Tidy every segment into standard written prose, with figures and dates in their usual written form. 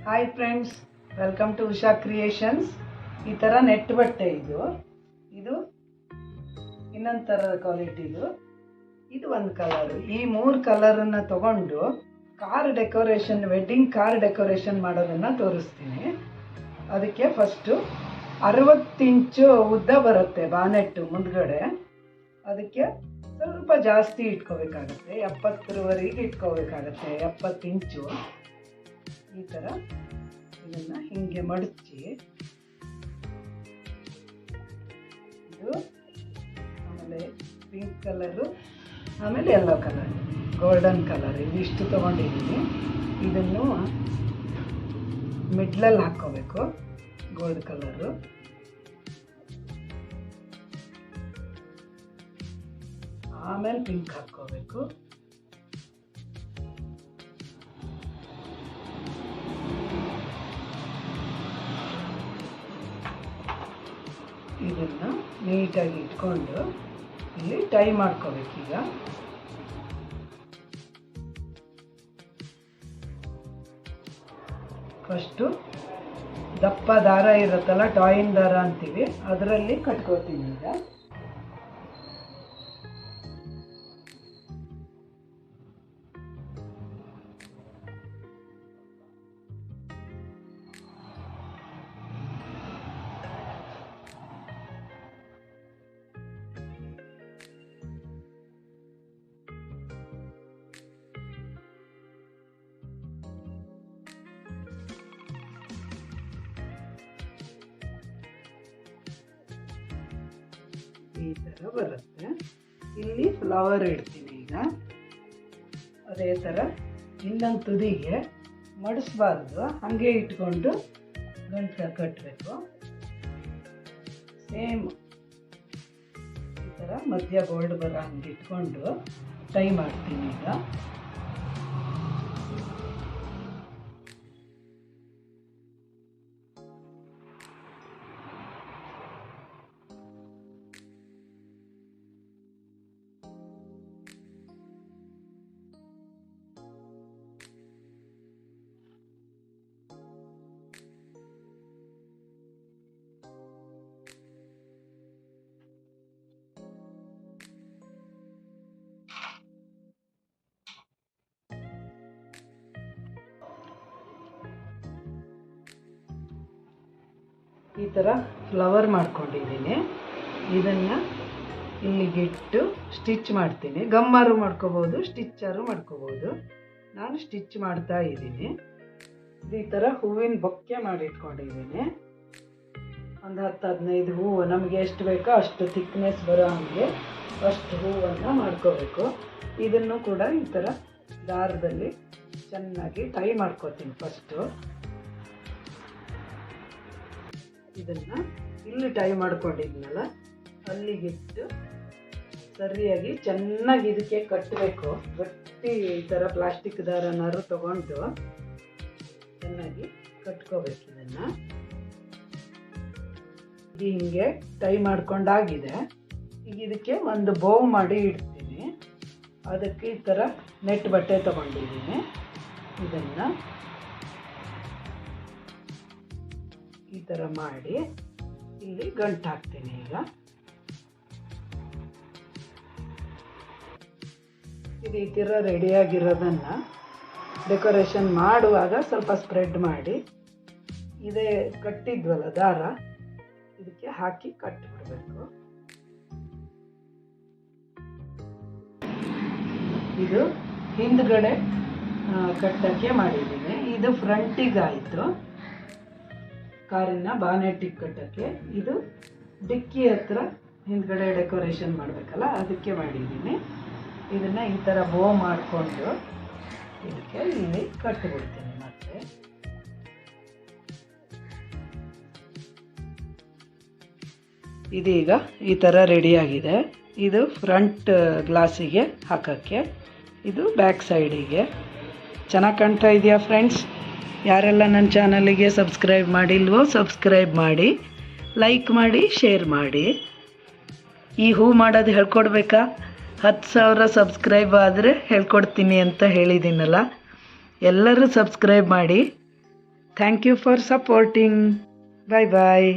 Hi friends, welcome to Usha creations. ಈ ಥರ net ಬಟ್ಟೆ ಇದು ಇನ್ನೊಂದು ಥರದ ಕ್ವಾಲಿಟಿದು. ಇದು ಒಂದು ಕಲರು. ಈ 3 ಕಲರನ್ನು ತಗೊಂಡು ವೆಡ್ಡಿಂಗ್ ಕಾರ್ ಡೆಕೋರೇಷನ್ ಮಾಡೋದನ್ನು ತೋರಿಸ್ತೀನಿ. ಅದಕ್ಕೆ ಫಸ್ಟು 60 ಇಂಚು ಉದ್ದ ಬರುತ್ತೆ ಬಾನೆಟ್ಟು ಮುಂದ್ಗಡೆ. ಅದಕ್ಕೆ ಸ್ವಲ್ಪ ಜಾಸ್ತಿ ಇಟ್ಕೋಬೇಕಾಗತ್ತೆ, 70ರವರೆಗೆ ಇಟ್ಕೋಬೇಕಾಗತ್ತೆ. 70 ಇಂಚು ಈ ಥರ ಇದನ್ನು ಹೀಗೆ ಮಡಚಿ, ಇದು ಆಮೇಲೆ ಪಿಂಕ್ ಕಲರು, ಆಮೇಲೆ ಯೆಲ್ಲೋ ಕಲರ್, ಗೋಲ್ಡನ್ ಕಲರ್, ಇದಿಷ್ಟು ತೊಗೊಂಡಿದ್ದೀನಿ. ಇದನ್ನು ಮಿಡ್ಲಲ್ಲಿ ಹಾಕ್ಕೋಬೇಕು, ಗೋಲ್ಡ್ ಕಲರು. ಆಮೇಲೆ ಪಿಂಕ್ ಹಾಕ್ಕೋಬೇಕು. ಇದನ್ನು ನೀಟಾಗಿ ಇಟ್ಕೊಂಡು ಇಲ್ಲಿ ಟೈ ಮಾಡ್ಕೋಬೇಕೀಗ. ಫಸ್ಟು ದಪ್ಪ ದಾರ ಇರುತ್ತಲ್ಲ, ಟಾಯಿನ್ ದಾರ ಅಂತೀವಿ, ಅದರಲ್ಲಿ ಕಟ್ಕೋತೀನಿ ಈಗ. ಈ ಥರ ಬರುತ್ತೆ. ಇಲ್ಲಿ ಫ್ಲವರ್ ಇಡ್ತೀನಿ ಈಗ. ಅದೇ ಥರ ಇನ್ನೊಂದು ತುದಿಗೆ ಮಡಿಸ್ಬಾರ್ದು, ಹಾಗೆ ಇಟ್ಕೊಂಡು ಗಂಟು ಕಟ್ಟಬೇಕು. ಸೇಮ್ ಈ ಥರ ಮಧ್ಯ ಗೋಲ್ಡ್ ಬರೋ ಹಂಗೆ ಇಟ್ಕೊಂಡು ಟೈ ಮಾಡ್ತೀನಿ ಈಗ. ಈ ಥರ ಫ್ಲವರ್ ಮಾಡ್ಕೊಂಡಿದ್ದೀನಿ. ಇದನ್ನು ಇಲ್ಲಿಗಿಟ್ಟು ಸ್ಟಿಚ್ ಮಾಡ್ತೀನಿ. ಗಮ್ಮಾರು ಮಾಡ್ಕೋಬೋದು, ಸ್ಟಿಚ್ಚರು ಮಾಡ್ಕೋಬೋದು. ನಾನು ಸ್ಟಿಚ್ ಮಾಡ್ತಾ ಇದ್ದೀನಿ. ಈ ಥರ ಹೂವಿನ ಬೊಕ್ಕೆ ಮಾಡಿಟ್ಕೊಂಡಿದ್ದೀನಿ. ಒಂದು 10-15 ಹೂವು, ನಮಗೆ ಎಷ್ಟು ಬೇಕೋ ಅಷ್ಟು ಥಿಕ್ನೆಸ್ ಬರೋ ಹಾಗೆ ಅಷ್ಟು ಹೂವನ್ನು ಮಾಡ್ಕೋಬೇಕು. ಇದನ್ನು ಕೂಡ ಈ ಥರ ದಾರದಲ್ಲಿ ಚೆನ್ನಾಗಿ ಟೈ ಮಾಡ್ಕೋತೀನಿ. ಫಸ್ಟು ಇದನ್ನು ಇಲ್ಲಿ ಟೈ ಮಾಡ್ಕೊಂಡಿದ್ನಲ್ಲ ಅಲ್ಲಿಗಿಟ್ಟು ಸರಿಯಾಗಿ ಚೆನ್ನಾಗಿ ಇದಕ್ಕೆ ಕಟ್ಟಬೇಕು. ಗಟ್ಟಿ ಈ ಥರ ಪ್ಲಾಸ್ಟಿಕ್ ದಾರನಾರು ತಗೊಂಡು ಚೆನ್ನಾಗಿ ಕಟ್ಕೋಬೇಕು. ಇದನ್ನು ಹಿಂಗೆ ಟೈ ಮಾಡ್ಕೊಂಡಾಗಿದೆ. ಈಗ ಇದಕ್ಕೆ ಒಂದು ಬೌ ಮಾಡಿ ಇಡ್ತೀನಿ. ಅದಕ್ಕೆ ಈ ಥರ ನೆಟ್ ಬಟ್ಟೆ ತಗೊಂಡಿದ್ದೀನಿ. ಇದನ್ನು ಈ ಥರ ಮಾಡಿ ಇಲ್ಲಿ ಗಂಟು ಹಾಕ್ತೀನಿ ಈಗ. ಈ ಥರ ರೆಡಿಯಾಗಿರೋದನ್ನು ಡೆಕೋರೇಷನ್ ಮಾಡುವಾಗ ಸ್ವಲ್ಪ ಸ್ಪ್ರೆಡ್ ಮಾಡಿ, ಇದೇ ಕಟ್ಟಿದ್ವಲ್ಲ ದಾರ, ಇದಕ್ಕೆ ಹಾಕಿ ಕಟ್ಟಿಬಿಡಬೇಕು. ಇದು ಹಿಂದ್ಗಡೆ ಕಟ್ಟಕ್ಕೆ ಮಾಡಿದ್ದೀನಿ. ಇದು ಫ್ರಂಟಿಗಾಯಿತು, ಕಾರಿನ ಬಾನೆಟ್ಟಿಗೆ ಕಟ್ಟಕ್ಕೆ. ಇದು ಡಿಕ್ಕಿ ಹತ್ರ ಹಿಂದ್ಗಡೆ ಡೆಕೋರೇಷನ್ ಮಾಡಬೇಕಲ್ಲ, ಅದಕ್ಕೆ ಮಾಡಿದ್ದೀನಿ. ಇದನ್ನು ಈ ಥರ ಬೋ ಮಾಡಿಕೊಂಡು ಇದಕ್ಕೆ ಇಲ್ಲಿ ಕಟ್ಟಿಬಿಡ್ತೀನಿ. ಮತ್ತೆ ಇದೀಗ ಈ ಥರ ರೆಡಿಯಾಗಿದೆ. ಇದು ಫ್ರಂಟ್ ಗ್ಲಾಸಿಗೆ ಹಾಕೋಕ್ಕೆ, ಇದು ಬ್ಯಾಕ್ ಸೈಡಿಗೆ. ಚೆನ್ನಾಗಿ ಕಾಣ್ತಾ ಇದೆಯಾ ಫ್ರೆಂಡ್ಸ್? ಯಾರೆಲ್ಲ ನನ್ನ ಚಾನಲಿಗೆ ಸಬ್ಸ್ಕ್ರೈಬ್ ಮಾಡಿಲ್ವೋ ಸಬ್ಸ್ಕ್ರೈಬ್ ಮಾಡಿ, ಲೈಕ್ ಮಾಡಿ, ಶೇರ್ ಮಾಡಿ. ಈ ಹೂ ಮಾಡೋದು ಹೇಳ್ಕೊಡ್ಬೇಕಾ? 10,000 ಸಬ್ಸ್ಕ್ರೈಬ್ ಆದರೆ ಹೇಳ್ಕೊಡ್ತೀನಿ ಅಂತ ಹೇಳಿದ್ದೀನಲ್ಲ. ಎಲ್ಲರೂ ಸಬ್ಸ್ಕ್ರೈಬ್ ಮಾಡಿ. Thank you for supporting. Bye bye.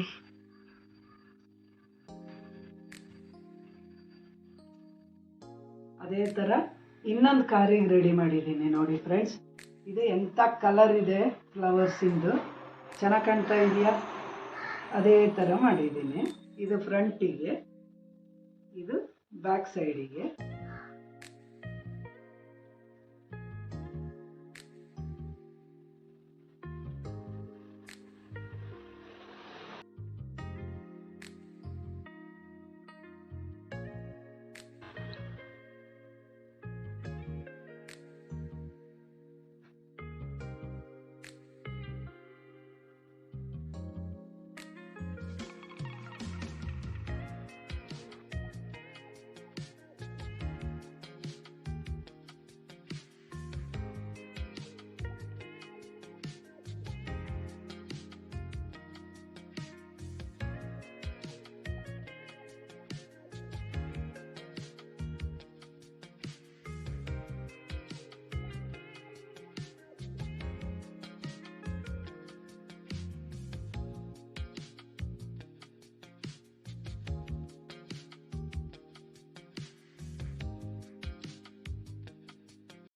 ಅದೇ ಥರ ಇನ್ನೊಂದು ಕಾರಿಗೆ ರೆಡಿ ಮಾಡಿದ್ದೀನಿ ನೋಡಿ ಫ್ರೆಂಡ್ಸ್. ಇದು ಎಂಥ ಕಲರ್ ಇದೆ ಫ್ಲವರ್ಸಿಂದು, ಚೆನ್ನಾಗಿ ಕಾಣ್ತಾ ಇದೆಯಾ? ಅದೇ ಥರ ಮಾಡಿದ್ದೀನಿ. ಇದು ಫ್ರಂಟಿಗೆ, ಇದು ಬ್ಯಾಕ್ ಸೈಡಿಗೆ.